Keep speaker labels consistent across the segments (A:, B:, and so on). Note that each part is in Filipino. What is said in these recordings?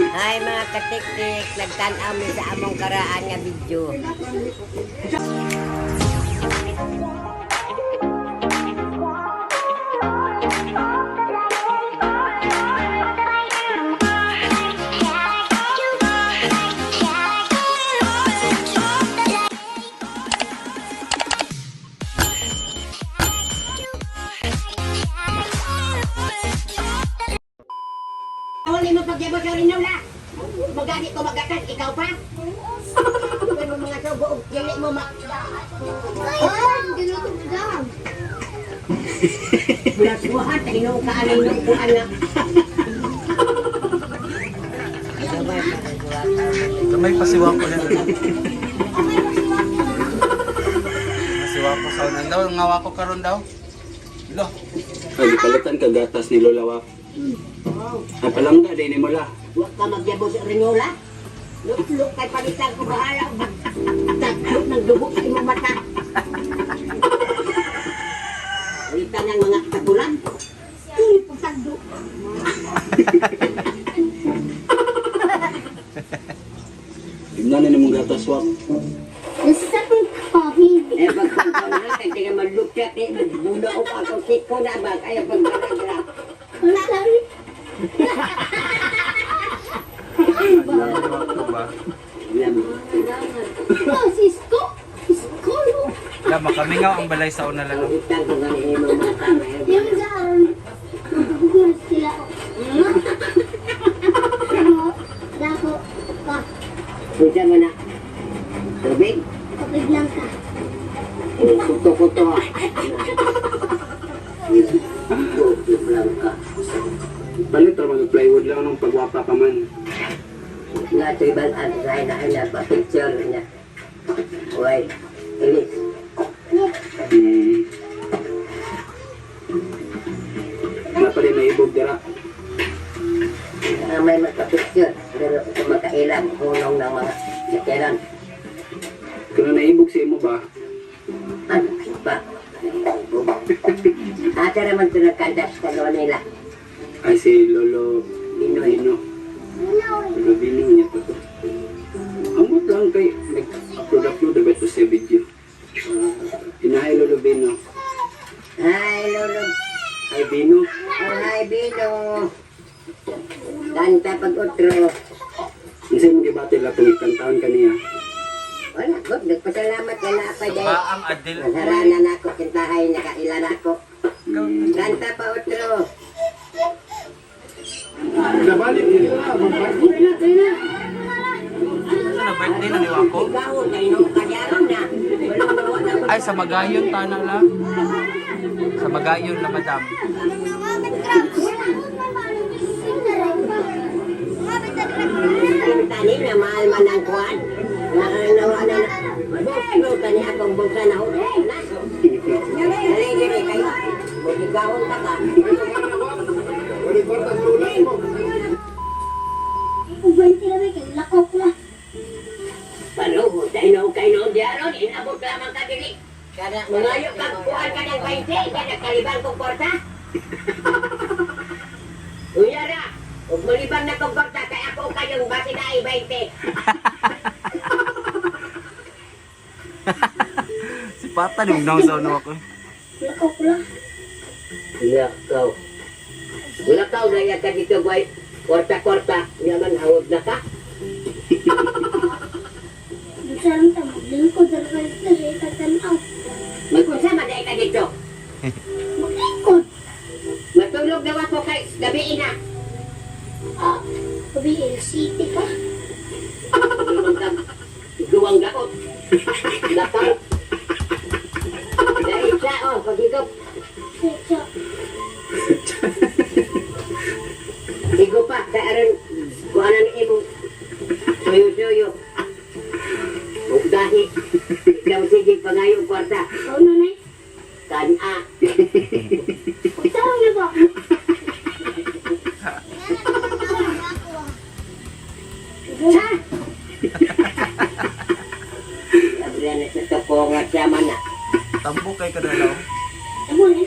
A: Hi mga katik-tik, nagtanaw mi sa among karaan nga video.
B: Huli mo pagyabot sa rin na. Magani ko magatas, ikaw pa? Kaya mo mga subo, dili mo hindi na ito madam. Bulat-buhat, tayo ka alay ng upuan na.
C: May pasiwa ko lang. Pasiwa ko sa unan daw. Ngawa ko karon daw. Lo.
D: Ay, palitan ka gatas ni Lola Wap. Ay, palangga, din ni mo la.
B: Huwag ka magyabot sa rin la. Luk-luk kay palitan ko bahala. Tatluk ng dugo sa imong mata. Palitan ng mga kagulan. Pagtagdo.
D: Tignan na mong gatas, Wap.
E: This is a coffee.
B: Pagkakaw na, kaya nga malupyat eh. Bula ko pa ako, siko na ba? Kaya pagkakagra.
E: Wala lang. Oh, Cisco. Cisco, no.
C: Lama kami nga ang balay sa una lang.
B: Utang ko nga ni imong mata.
E: Yung dyan. Magugulas sila. Dako. Pa.
B: Pusa mo na. Tubig?
E: Kapag lang ka.
B: Kuto-kuto. Kuto lang ka.
D: Palit naman ng plywood lang nung pagwapa ka man.
B: Nga ito ibang ansay na ina pa picture niya. Uy, Elis.
D: Napalin na ibog dira.
B: May magpa-picture. Pero makailang punong ng mga sakiran.
D: Kung na naibog sa imo ba?
B: Ano pa? Ate naman ito nagkandas ka doon nila.
D: Ay, si Lolo Bino. Lolo Bino niya pa to. Amot lang kay nag-upload na ba ito sa video? Inahay Lolo Bino.
B: Hi, Lolo.
D: Ay, Bino.
B: Oh, hi, Bino. Kanta pag-utro.
D: Kasi mong gibati lang kung ikantaon ka niya.
B: Wala, good. Nagpasalamat ka na pa dahil.
C: Baang adil.
B: Nasaranan ako, kintahay, nakailan ako. Kanta pa utro.
D: Nabalik niya.
C: Ano na birthday na ni Wako?
B: Ikaw, nainom ka diyaron na. Walang nawala ko.
C: Ay, sa Magayon tana lang. Sa Magayon na madam.
B: Tanim na mahal man ang kuwan. Nawala na. Buklo ka ni akong bulsa na hotel. Dali kayo. Bukigawon ka ka.
E: Uban sila may lakop na.
B: Paano mo? Tayo kayo diyaron. Inabot lamang ka dili. Mangayo ka, kuhan ka ng 20. Kaya kalibang kong porta. Uyara. Huwag malibang na kong porta. Kaya ako kayong basi na ay 20.
C: Si Pata nung nausaw na ako.
E: Lakop na.
B: Lakaw. Lakaw na yan ka dito, boy. Korta-korta. Yaman, hawag na ka.
E: Masarang tamag din ko. Dalawa ito rin tatanaw.
B: Magkunsama na ka dito.
E: Mag-ikot.
B: Matulog daw ako kay gabi na.
E: Sabi, City ka.
B: Guwang gaot. Lakaw. Dahil siya, oh, pag-igop.
E: Setsa.
B: Igo pa, kaaron, kuhanan ni imo. Suyo-suyo. Ugdahi. Ikaw sige, pangayong kwarta.
E: Ikaw na na eh.
B: Kana.
E: Saan na ba?
B: Sa? Sabi na sa topongat siya man na.
C: Tambo kay kadalaw.
E: Amo na.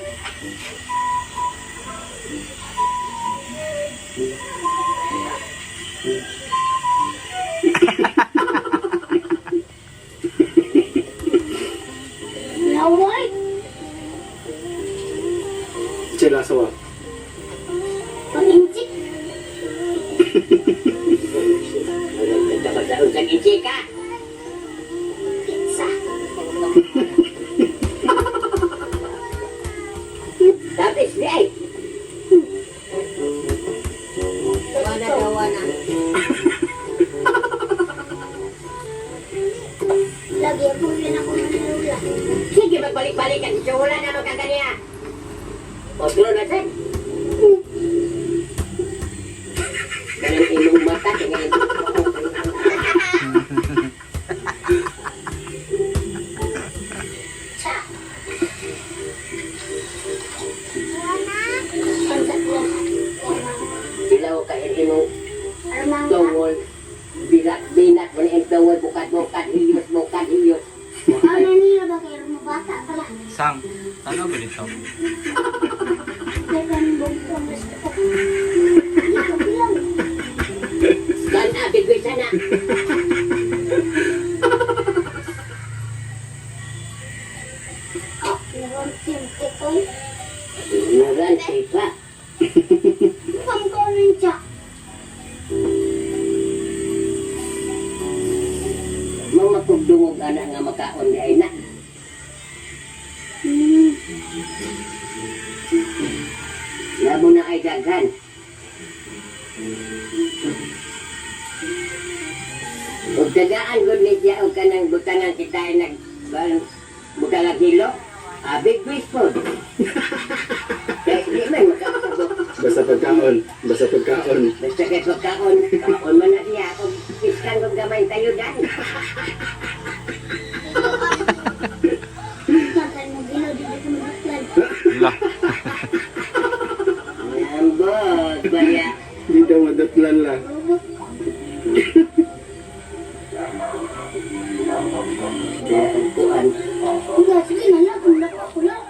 B: Dapat sa gichika.
E: Pizza.
B: Tapos di ay.
A: Dawa na.
E: Lagi ako rin ako manalula.
B: Sige, magbalik-balikan. So, wala na magkakaniya. Otro na siya. Ganang imong mata. Ganang
E: Pantat lang.
B: Ilaw ka imong
E: Armang
B: tungol. Binat mo na yung tungol. Bukat, hiyos.
E: ano niya ba kayo bata pala?
C: Sang, ano ba dito?
E: Kaya kanong bugto ang gusto ko. Ikaw bilang.
B: Sana, bigoy sana.
E: Naroon tim kikoy.
B: Naran, sipa.
E: Mukhang ko rin siya.
B: Mga pagdungog anak nga makaon di ay na. Labo na ay daghan. Huwag tagaan good ni siya o ka ng butangan kita ay butangan kilo. Big wish po. Kaya hindi man makakasabot.
D: Basta pagkaon. Basta pagkaon.
B: Basta kay pagkaon. Kaon man na siya. Kung piskan kong gamay tayo dyan.
E: Tatay mo gino dito sa magklan.
C: Lah.
B: Nambog, baya.
D: Hindi daw madatlan lang.
B: Kuan.
E: Enggak, sige na lang. Kung lang ako lang.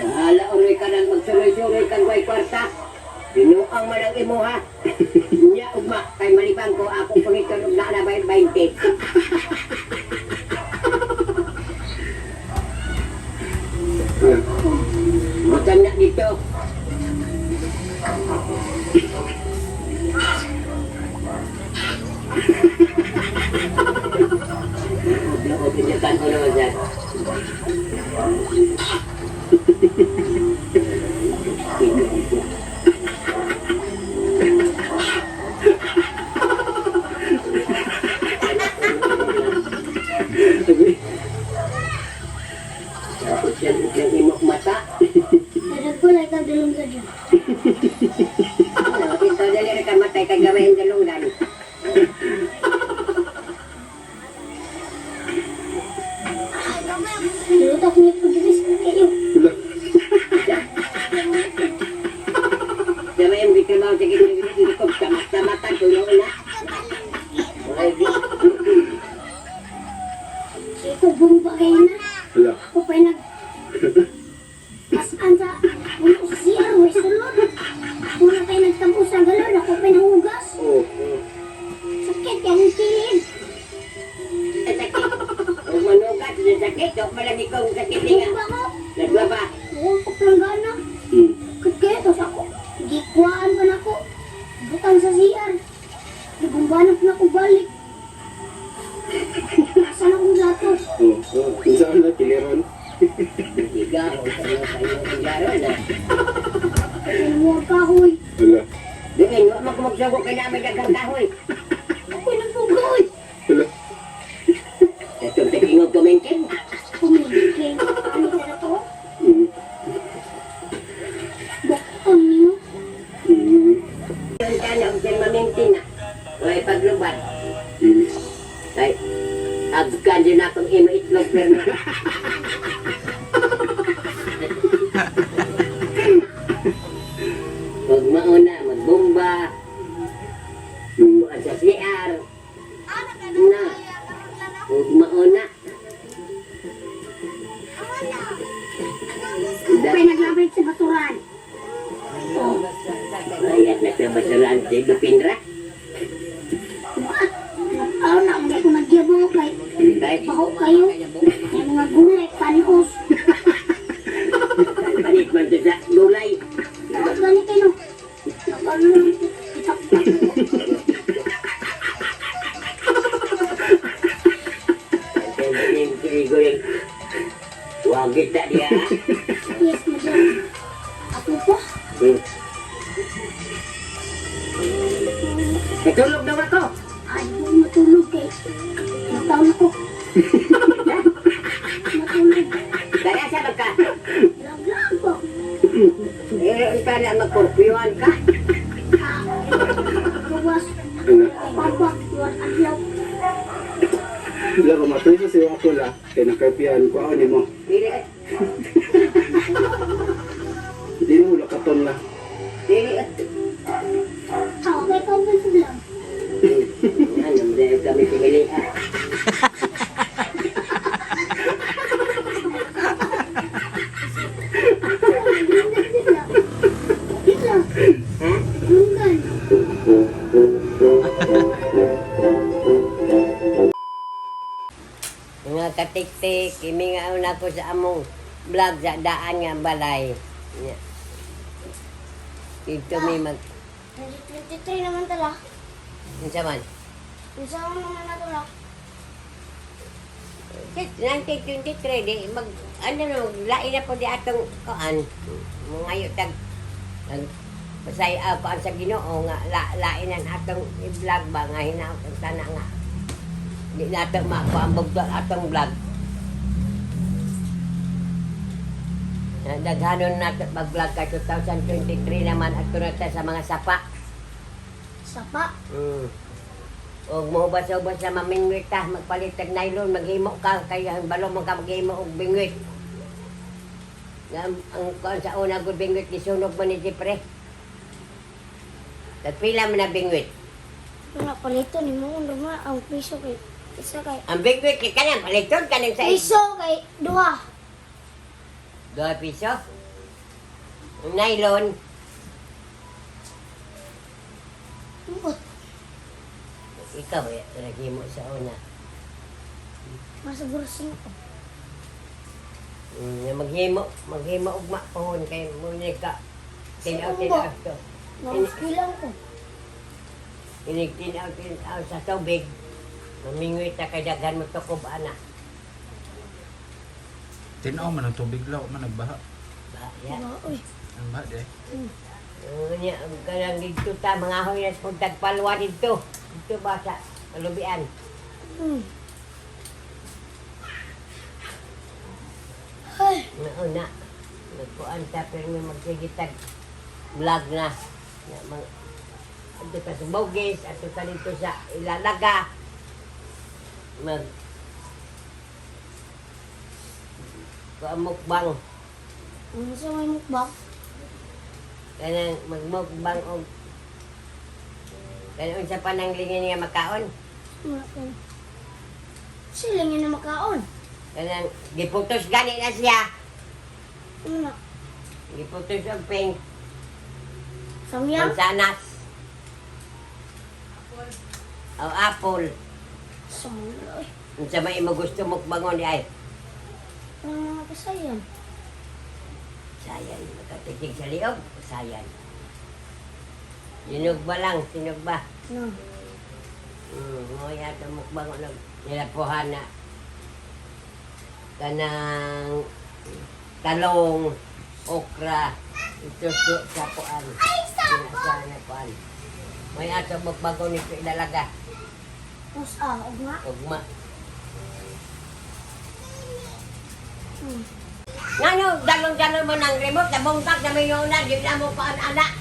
B: Nahala oroy ka nang magsuloy-suloy kang guay kwarta. Binuang man ang imo ha. Nya ugma kay malibang ko ako pangiton og naa na 20. Bukan na dito. Pinjakan ko naman dyan. Tapos yung imok mata.
E: Dadag ko lang ikaw dalong ka dyan.
B: Ito dali ka matay kay gawin dalungan.
E: Lutak niya po dito sa kayo.
D: Wala.
B: Dama yung bitin mo sige hindi ko mata tulong na.
E: Ito bumba kayo na.
D: Wala.
E: Ako pa'y nag... Pasan sa... Ulo sa CR, way sulod. Una kayo nagtampo sa galon, ako pa'y nahugas.
D: Oo.
E: Sakit yung kilid.
B: Sakit. Kung manugat sa sakit, huwag malagi kong sakit nga.
E: Bumba ko.
B: Nagbaba.
E: Umpok lang gana.
D: Hmm.
E: Kaya tos ako. Gikuhaan pa na ako. Butang sa CR. Nagumbanap na ako balik. Nasaan akong gatos?
D: Oo. Kung saan na, kiliron.
B: Tiga, kayo ng laro na.
E: Huwag kahoy.
D: Wala.
B: Dingin, huwag magkumagsago kay namin dagang kahoy.
E: Ako'y nagpugoy.
D: Wala.
B: Ito, tingin ng tumintin.
E: Pumigil. Ano ka na to?
D: Hmm.
E: Bukton niyo.
D: Hmm.
B: Yung kana, huwag dyan mamintin na. Huwag paglubat.
D: Hmm.
B: Ay, abkan din akong imo itlog pero huwag mauna, magbomba.
D: Hmm.
B: Buwan sa CR. Na. Huwag mauna.
E: Ako'y naglabay sa baturan.
B: Ayat na sa basuran sa Lupindra.
E: Ako na, hindi ko nagyabo kay
B: Kahit
E: baho kayo. Yung mga gulay, panos.
B: palit man sa gulay.
E: Bakit gani kayo? Nakalulong. Itak-tak ko.
B: kita dia.
E: Yes, madam. Ako po.
B: Natulog daw ako.
E: Ayaw ko matulog kay. Nataon ako. Matulog.
B: Kaya sa ka.
E: Lag-lag po.
B: Ika na magkurpiyuan ka.
E: Kawas.
D: Ano?
E: Papa, tuwan adlaw.
D: Wala ko matoy sa siya ako la. Kaya nakarpiyan ko ako ni mo.
B: Dili,
D: Hindi mo lakaton la.
B: dili.
E: Ako kay Kauban sa vlog.
B: Ano, dahil kami tingili.
E: Dila.
B: Ha?
E: Lunggan.
A: Mga katik-tik, imingaw na ko sa among vlog sa daan nga balay. Nya. Dito may mag...
E: 2023 naman tala.
A: Unsa man?
E: Isa ko naman na tala.
A: 1923, di mag... Ano no, lain na po di atong kuan. Ngayo tag... Pasaya kuan sa Ginoo nga lainan atong i-vlog ba nga hinaot ang sana nga. Di nato makuambog atong vlog. Daghanon nato mag-vlog ka 2023 naman at tunod sa mga sapa.
E: Sapa.
A: O mahubas-ubas sa mamingwit ka, magpalit ng nylon, maghimo ka, kaya balo mo ka maghimo og bingwit. Ang kuan sa una gud bingwit gisunog mo ni Jepre. Tagpila mo na bingwit.
E: Wala palito ni mo naman ang piso kay isa kay
A: Ang bingwit kay kanang paliton kanang sa
E: piso kay duha.
A: 2 piso. Ang nylon,
E: Ugot.
A: ikaw naghimo sa una.
E: Masaguro 5.
A: Maghimo og mapon kay mo ni ka. Tinaw to.
E: Nakakilang ko.
A: Tinaw sa tubig. Mamingwit ta kay daghan mo tukob ana.
C: Tinaw man ang tubig law, man nagbaha.
A: Ba, ya.
E: Uy.
C: Ang baha di.
A: Nya kanang dito ta mga hoy na pud tagpalwa dito. Dito ba sa Malubian.
E: Ay,
A: Nauna. Nagkuan ta pero may magsigitag vlog na. Ya mga ato ka sa Bogis, ato ka dito sa Ilalaga. Mag mukbang.
E: ano sa may mukbang?
A: Kanang magmukbang og kanang unsa pa nang lingin nga makaon.
E: Wala ka. Sila nga na makaon.
A: Kanang giputos gani na siya.
E: Ano na?
A: Giputos og pink.
E: Samyang?
A: Mansanas. O apple.
E: Samyang.
A: Unsa may imo gusto mukbangon di ay.
E: Ano mga kasayan?
A: Sayan, makatigig sa liog. Sayan. Sinog ba lang? Sinog ba?
E: No.
A: Mo yata mukbangon og nilapuhan na. Kanang talong, okra, ito sa kuan. Pinasa na kuan. May ato mukbangon nito ilalaga.
E: Tapos og nga.
A: Ugma. Ngano, dalong-dalong mo ng remote, nabungkak na may yuna, di na mo pa anak.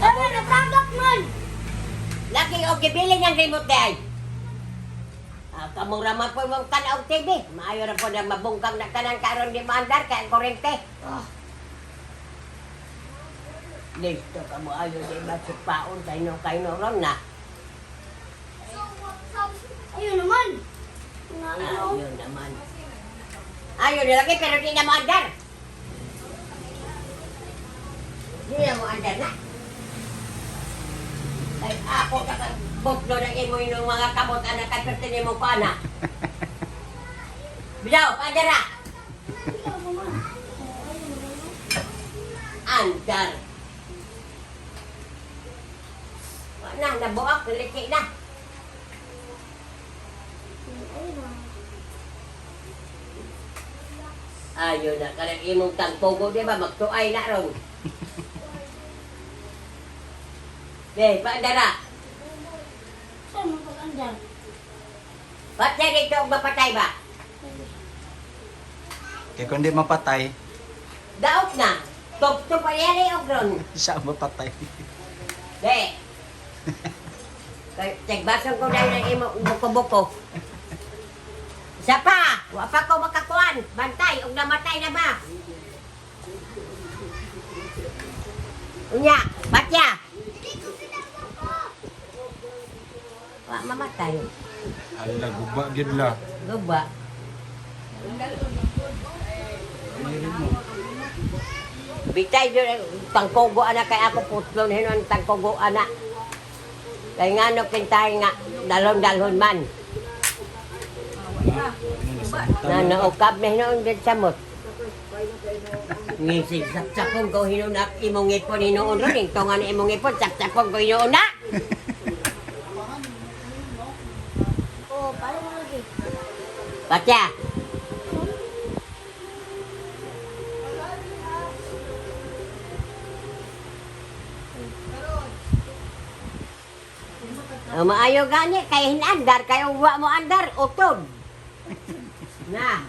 E: Ano na tagak man?
A: Laki o kibili ng remote di ay. Kamura man po mong tanaw TV. Maayo na po na mabungkak na kanang karon di maandar kaya korente. Dito ka mo ayo di ba paon kaino ron na.
E: Ayun naman.
A: Ayun naman. Ayun nilagay pero di na maandar. Di na mo andar na. Ay ako nakabuklo na imo yung mga kamot anak kay pertini mo pa na. Bilaw, andar na. Andar. Wala, nabuak, liki na. Ayun na, kanang imong tagpogo, di ba? Magtuay na ron. Be, paandara.
E: Saan mo pag-andar?
A: Ba't siya dito ang mapatay ba?
C: Kaya kung di mapatay,
A: Daot na. Top-top pa yan eh, ogron.
C: siya ang mapatay.
A: Be. Tagbasan ko na yung imong buko-buko. Isa pa! Wa pa ko makakuan. Bantay, og namatay na ba? Unya, batya! Wa mamatay.
C: Ala, guba gid la.
A: Guba. Bitay doon, tangkogo anak kay ako putlon hinon tangkogo anak. Kay nga no kintay nga dalon-dalhon man. Na naukab na hinon din samot. Ngisig sapsapong ko hinon na imong ipon hinuon ron. Yung tonga na imong ipon, sapsapong ko hinuon na.
E: Oo, paano mo lagi?
A: Batya! Maayo gani, kay hinandar, kay uwa mo andar, utod. Na.